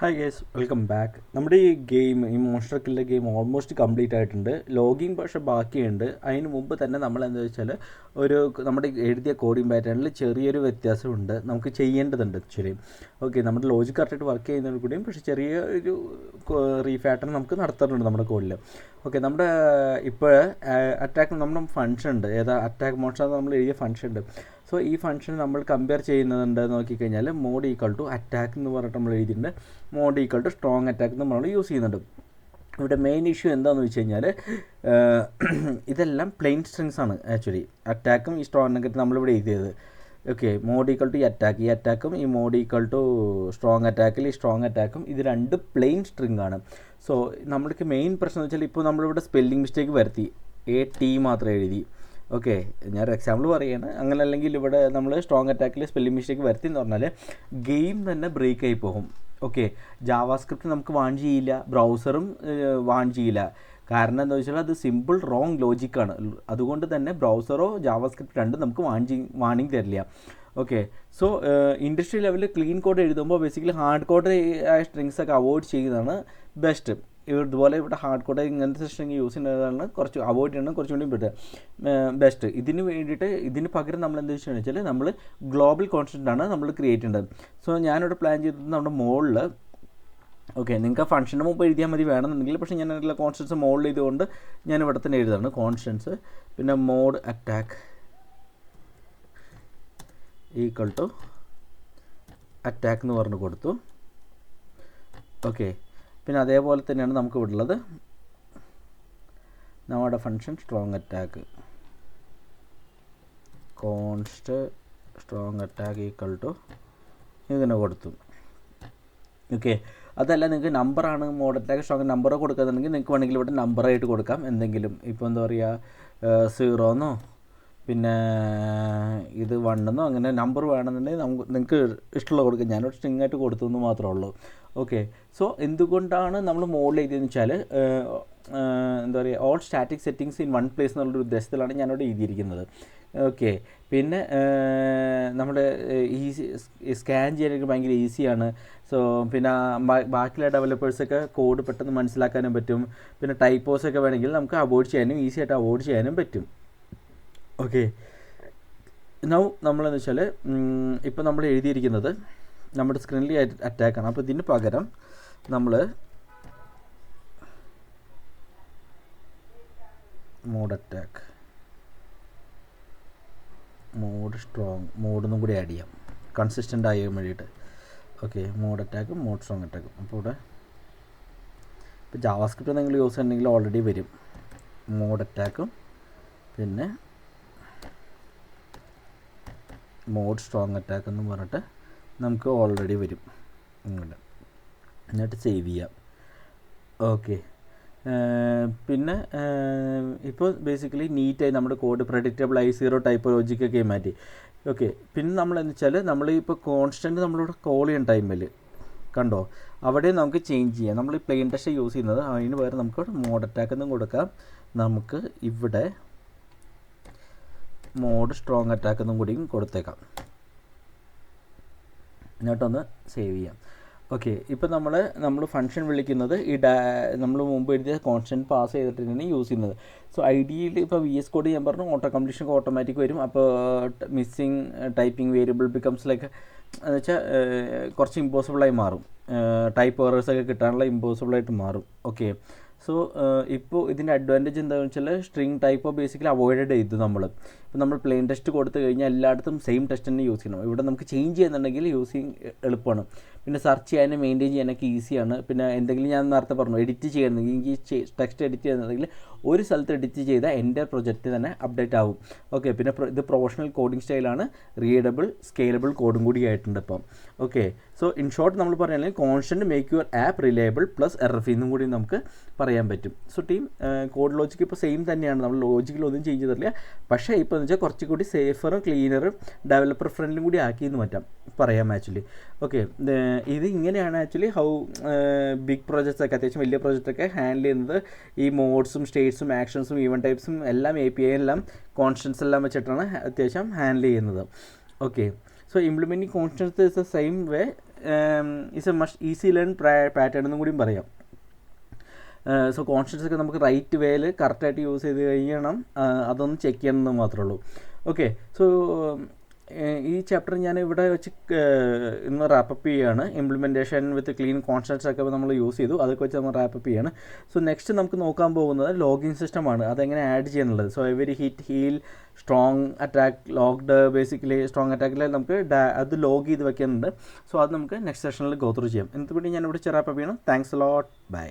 Hi guys, welcome back. നമ്മുടെ ഈ monster killer game almost complete ആയിട്ടുണ്ട്. ലോഗിങ് പക്ഷേ ബാക്കിയുണ്ട്. അതിന് മുമ്പ് തന്നെ നമ്മൾ എന്താ വെച്ചാൽ നമ്മുടെ എഴുതിയ കോഡിംഗ് പാറ്റേണിൽ ചെറിയൊരു വ്യത്യാസമുണ്ട്. നമുക്ക് ചെയ്യേണ്ടതുണ്ട് ആക്ച്വലി. ഓക്കെ, നമ്മുടെ ലോജിക് കറക്റ്റായിട്ട് വർക്ക് ചെയ്യുന്നതിൽ കൂടിയും പക്ഷേ ചെറിയൊരു റീഫാക്ടർ നമുക്ക് നടത്താറുണ്ട് നമ്മുടെ കോഡിൽ. ഓക്കെ, നമ്മുടെ ഇപ്പോൾ അറ്റാക്ക് നമ്മുടെ ഫങ്ഷൻ ഉണ്ട്. അറ്റാക്ക് മോൺസ്റ്റർ നമ്മൾ എഴുതിയ ഫങ്ഷൻ ഉണ്ട്. സോ ഈ ഫംഗ്ഷൻ നമ്മൾ കമ്പയർ ചെയ്യുന്നുണ്ട് നോക്കിക്കഴിഞ്ഞാൽ മോഡ് ഈക്വൽ ടു അറ്റാക്ക് എന്ന് പറഞ്ഞിട്ട് നമ്മൾ എഴുതിയിട്ടുണ്ട്. Mode equal to strong attack എന്ന് നമ്മൾ യൂസ് ചെയ്യുന്നുണ്ട്. ഇവിടെ മെയിൻ ഇഷ്യൂ എന്താണെന്ന് വെച്ച് കഴിഞ്ഞാൽ ഇതെല്ലാം പ്ലെയിൻ സ്ട്രിങ്സ് ആണ് ആക്ച്വലി. അറ്റാക്കും ഈ സ്ട്രോങ് നമ്മളിവിടെ എഴുതിയത്. ഓക്കെ, മോഡ് ഈക്വൽ ടു ഈ അറ്റാക്കും ഈ മോഡ് ഈക്വൽ ടു സ്ട്രോങ് അറ്റാക്കിൽ ഈ സ്ട്രോങ് അറ്റാക്കും ഇത് രണ്ട് പ്ലെയിൻ സ്ട്രിങ് ആണ്. സോ നമ്മൾക്ക് മെയിൻ പ്രശ്നം എന്ന് വെച്ചാൽ ഇപ്പോൾ നമ്മളിവിടെ സ്പെല്ലിംഗ് മിസ്റ്റേക്ക് വരുത്തി AT മാത്രം എഴുതി. ഓക്കെ, ഞാനൊരു എക്സാമ്പിൾ പറയുകയാണ്. അങ്ങനെ അല്ലെങ്കിൽ ഇവിടെ നമ്മൾ സ്ട്രോങ് അറ്റാക്കിൽ സ്പെല്ലിംഗ് മിസ്റ്റേക്ക് വരുത്തി എന്ന് പറഞ്ഞാൽ ഗെയിം തന്നെ ബ്രേക്ക് ആയി പോകും. ഓക്കെ, ജാവാസ്ക്രിപ്റ്റ് നമുക്ക് വാൺ ചെയ്യില്ല, ബ്രൗസറും വാൺ ചെയ്യില്ല. കാരണം എന്താ വെച്ചാൽ അത് സിമ്പിൾ റോങ് ലോജിക്കാണ്. അതുകൊണ്ട് തന്നെ ബ്രൗസറോ ജാവാസ്ക്രിപ്റ്റ് രണ്ടും നമുക്ക് വാണിംഗ് തരില്ല. ഓക്കെ, സോ ഇൻഡസ്ട്രി ലെവലിൽ ക്ലീൻ കോഡ് എഴുതുമ്പോൾ ബേസിക്കലി ഹാർഡ് കോഡ് ആയ സ്ട്രിങ്സ് ഒക്കെ അവോയ്ഡ് ചെയ്യുന്നതാണ് ബെസ്റ്റ്. ഇതുപോലെ ഇവിടെ ഹാർഡ് കോഡ് ഇങ്ങനത്തെ സ്ട്രിങ് യൂസ് ചെയ്യുന്നതാണ് കുറച്ച് അവോയ്ഡ് ചെയ്യണം, കുറച്ചും കൂടി ബെസ്റ്റ്. ഇതിന് വേണ്ടിയിട്ട് ഇതിന് പകരം നമ്മൾ എന്താ വെച്ചാൽ വെച്ചാൽ നമ്മൾ ഗ്ലോബൽ കോൺസ്റ്റൻ്റ് ആണ് നമ്മൾ ക്രിയേറ്റ് ചെയ്യേണ്ടത്. സോ ഞാനിവിടെ പ്ലാൻ ചെയ്തത് നമ്മുടെ മുകളിൽ ഓക്കെ, നിങ്ങൾക്ക് ആ ഫംഗ്ഷൻ്റെ മുമ്പ് എഴുതിയാൽ മതി വേണമെന്നുണ്ടെങ്കിൽ. പക്ഷേ ഞാൻ അതിലുള്ള കോൺസ്റ്റൻസ് മുകളിൽ ചെയ്തുകൊണ്ട് ഞാൻ ഇവിടെ തന്നെ എഴുതാണ് കോൺസ്റ്റൻസ്. പിന്നെ mode attack equal to attack എന്ന് പറഞ്ഞ് കൊടുത്തു. ഓക്കെ, പിന്നെ അതേപോലെ തന്നെയാണ് നമുക്ക് ഇവിടെ ഉള്ളത് നമ്മുടെ function strong attack const strong attack equal to ഇങ്ങനെ കൊടുത്തു. ഓക്കെ, അതല്ല നിങ്ങൾക്ക് നമ്പറാണ് മോഡ് അറ്റാക്ക് സ്ട്രോങ് നമ്പർ കൊടുക്കുന്നുണ്ടെങ്കിൽ നിങ്ങൾക്ക് വേണമെങ്കിൽ ഇവിടെ നമ്പറായിട്ട് കൊടുക്കാം. എന്തെങ്കിലും ഇപ്പോൾ എന്താ പറയുക 0 പിന്നെ ഇത് 1 അങ്ങനെ നമ്പർ വേണമെന്നുണ്ടെങ്കിൽ നിങ്ങൾക്ക് ഇഷ്ടമുള്ള കൊടുക്കാം. ഞാനൊരു സ്ട്രിങ് ആയിട്ട് കൊടുത്തെന്ന് മാത്രമേ ഉള്ളൂ. ഓക്കെ, സോ എന്തുകൊണ്ടാണ് നമ്മൾ മോഡിൽ എഴുതിയെന്ന് വെച്ചാൽ എന്താ പറയുക all static settings in one place എന്നുള്ളൊരു ഉദ്ദേശത്തിലാണ് ഞാനിവിടെ എഴുതിയിരിക്കുന്നത്. ഓക്കെ, പിന്നെ നമ്മുടെ സ്കാൻ ചെയ്യാനൊക്കെ ഭയങ്കര ഈസിയാണ്. സോ പിന്നെ ബാക്കിയുള്ള ഡെവലപ്പേഴ്സൊക്കെ കോഡ് പെട്ടെന്ന് മനസ്സിലാക്കാനും പറ്റും. പിന്നെ ടൈപ്പോസൊക്കെ വേണമെങ്കിൽ നമുക്ക് അവോയ്ഡ് ചെയ്യാനും ഈസി ആയിട്ട് അവോയ്ഡ് ചെയ്യാനും പറ്റും. ഓക്കെ, നൗ നമ്മളെന്ന് വെച്ചാൽ ഇപ്പോൾ നമ്മൾ എഴുതിയിരിക്കുന്നത് നമ്മുടെ സ്ക്രീനിൽ അറ്റാക്കാണ്. അപ്പോൾ ഇതിന് പകരം നമ്മൾ മോഡ് അറ്റാക്ക് മോഡ് സ്ട്രോങ് മോഡൊന്നും കൂടി ആഡ് ചെയ്യാം കൺസിസ്റ്റൻ്റ് ആകാൻ വേണ്ടിയിട്ട്. ഓക്കെ, മോഡ് അറ്റാക്കും മോഡ് സ്ട്രോങ് അറ്റാക്കും. അപ്പോൾ ഇവിടെ ഇപ്പോൾ ജാവാസ്ക്രിപ്റ്റ് നിങ്ങൾ യൂസ് ചെയ്യുന്നുണ്ടെങ്കിൽ ഓൾറെഡി വരും മോഡ് അറ്റാക്കും പിന്നെ മോഡ് സ്ട്രോങ് അറ്റാക്ക് എന്ന് പറഞ്ഞിട്ട് നമുക്ക് ഓൾറെഡി വരും ഇങ്ങോട്ട്. എന്നിട്ട് സേവ് ചെയ്യാം. ഓക്കെ, പിന്നെ ഇപ്പോൾ ബേസിക്കലി നീറ്റായി നമ്മുടെ കോഡ് പ്രെഡിക്റ്റബിളായി 0 ടൈപ്പ് ലോജിക്കൊക്കെ മാറ്റി. ഓക്കെ, പിന്നെ നമ്മളെന്ന് വെച്ചാൽ നമ്മളിപ്പോൾ കോൺസ്റ്റൻറ്റ് നമ്മളിവിടെ കോൾ ചെയ്യുന്ന ടൈമിൽ കണ്ടോ അവിടെ നമുക്ക് ചേഞ്ച് ചെയ്യാം. നമ്മൾ ഈ പ്ലെയിൻ ടെക്സ്റ്റ് യൂസ് ചെയ്യുന്നത് അതിന് പകരം നമുക്ക് മോഡ് അറ്റാക്ക് എന്നും കൊടുക്കാം. നമുക്ക് ഇവിടെ മോഡ് സ്ട്രോങ് അറ്റാക്ക് എന്നും കൂടിയും കൊടുത്തേക്കാം. എന്നിട്ടൊന്ന് സേവ് ചെയ്യാം. ഓക്കെ, ഇപ്പോൾ നമ്മൾ ഫംഗ്ഷൻ വിളിക്കുന്നത് നമ്മൾ മുമ്പ് എഴുതിയ കോൺസ്റ്റൻറ്റ് പാസ് ചെയ്തിട്ടാണ് യൂസ് ചെയ്യുന്നത്. സോ ഐഡിയയിൽ ഇപ്പോൾ VS കോഡ് ഞാൻ പറഞ്ഞു ഓട്ടോ കംപ്ലീഷൻ ഓട്ടോമാറ്റിക് വരും. അപ്പോൾ missing typing variable becomes like എന്ന് വെച്ചാൽ കുറച്ച് ഇമ്പോസിബിളായി മാറും. ടൈപ്പ് എറേഴ്സൊക്കെ കിട്ടാനുള്ള ഇമ്പോസിബിളായിട്ട് മാറും. ഓക്കെ, സോ ഇപ്പോൾ ഇതിൻ്റെ അഡ്വാൻറ്റേജ് എന്താണെന്ന് വെച്ചാൽ സ്ട്രിങ് ടൈപ്പ് ബേസിക്കലി അവോയ്ഡ് ചെയ്തു. ഇപ്പോൾ നമ്മൾ പ്ലെയിൻ ടെക്സ്റ്റ് കൊടുത്തു കഴിഞ്ഞാൽ എല്ലായിടത്തും സെയിം ടെക്സ്റ്റ് തന്നെ യൂസ് ചെയ്യണം. ഇവിടെ നമുക്ക് ചേഞ്ച് ചെയ്യുന്നുണ്ടെങ്കിൽ യൂസിങ് എളുപ്പമാണ്. പിന്നെ സെർച്ച് ചെയ്യാനും മെയിൻറ്റെയിൻ ചെയ്യാനൊക്കെ ഈസിയാണ്. പിന്നെ എന്തെങ്കിലും ഞാൻ നേരത്തെ പറഞ്ഞു എഡിറ്റ് ചെയ്യണമെങ്കിൽ എനിക്ക് ടെക്സ്റ്റ് എഡിറ്റ് ചെയ്യുന്നുണ്ടെങ്കിൽ ഒരു സ്ഥലത്ത് എഡിറ്റ് ചെയ്താൽ എൻ്റെ പ്രൊജക്റ്റ് തന്നെ അപ്ഡേറ്റ് ആവും. ഓക്കെ, പിന്നെ ഇത് പ്രൊഫഷണൽ കോഡിംഗ് സ്റ്റൈലാണ്. റീഡബിൾ സ്കെയിലബിൾ കോഡും കൂടി ആയിട്ടുണ്ട് ഇപ്പം. ഓക്കെ, സോ ഇൻ ഷോർട്ട് നമ്മൾ പറയുകയാണെങ്കിൽ constant make your app reliable plus error free എന്നും കൂടി നമുക്ക് പറയാൻ പറ്റും. സോ ടീം കോഡ് ലോജിക്ക് ഇപ്പോൾ സെയിം തന്നെയാണ്. നമ്മൾ ലോജിക്കിലൊന്നും ചേഞ്ച് ചെയ്തിട്ടില്ല. പക്ഷേ ഇപ്പോൾ എന്ന് വെച്ചാൽ കുറച്ചുകൂടി സേഫറും ക്ലീനറും ഡെവലപ്പർ ഫ്രണ്ട്ലിയും കൂടി ആക്കിയെന്ന് പറയാം ആക്ച്വലി. ഓക്കെ, ഇത് ഇങ്ങനെയാണ് ആക്ച്വലി ഹൗ ബിഗ് പ്രോജക്ട്സൊക്കെ അത്യാവശ്യം വലിയ പ്രോജക്റ്റൊക്കെ ഹാൻഡിൽ ചെയ്യുന്നത്. ഈ മോഡ്സും സ്റ്റേറ്റ്സും ആക്ഷൻസും ഈവൻ ടൈപ്സും എല്ലാം API എല്ലാം കോൺസ്റ്റൻസ് എല്ലാം വെച്ചിട്ടാണ് അത്യാവശ്യം ഹാൻഡിൽ ചെയ്യുന്നത്. Okay, so implementing constants is the same way is A must easy learn pattern എന്നും കൂടിയും പറയാം. സോ കോൺസ്റ്റൻസ് ഒക്കെ നമുക്ക് റൈറ്റ് വേയിൽ കറക്റ്റായിട്ട് യൂസ് ചെയ്ത് കഴിയണം, അതൊന്ന് ചെക്ക് ചെയ്യണമെന്ന് മാത്രമേ ഉള്ളൂ. ഓക്കെ, സോ ഈ ചാപ്റ്റർ ഞാൻ ഇവിടെ വെച്ച് ഇന്ന് റാപ്പപ്പ് ചെയ്യുകയാണ്. ഇംപ്ലിമെൻറ്റേഷൻ വിത്ത് ക്ലീൻ കോൺസ്റ്റൻസ് ഒക്കെ നമ്മൾ യൂസ് ചെയ്തു, അതൊക്കെ വെച്ച് നമ്മൾ റാപ്പപ്പ് ചെയ്യാണ്. സോ നെക്സ്റ്റ് നമുക്ക് നോക്കാൻ പോകുന്നത് ലോഗിങ് സിസ്റ്റമാണ്, അതെങ്ങനെ ആഡ് ചെയ്യാനുള്ളത്. So every hit, heal, strong attack, locked, basically strong അറ്റാക്കിൽ നമുക്ക് അത് ലോഗ് ചെയ്ത് വെക്കുന്നുണ്ട്. സോ അത് നമുക്ക് നെക്സ്റ്റ് സെഷനിൽ ഗോ ത്രൂ ചെയ്യാം. എന്നിട്ട് വേണ്ടി ഞാൻ ഇവിടെ റാപ്പപ്പ് ചെയ്യണം. Thanks a lot, by.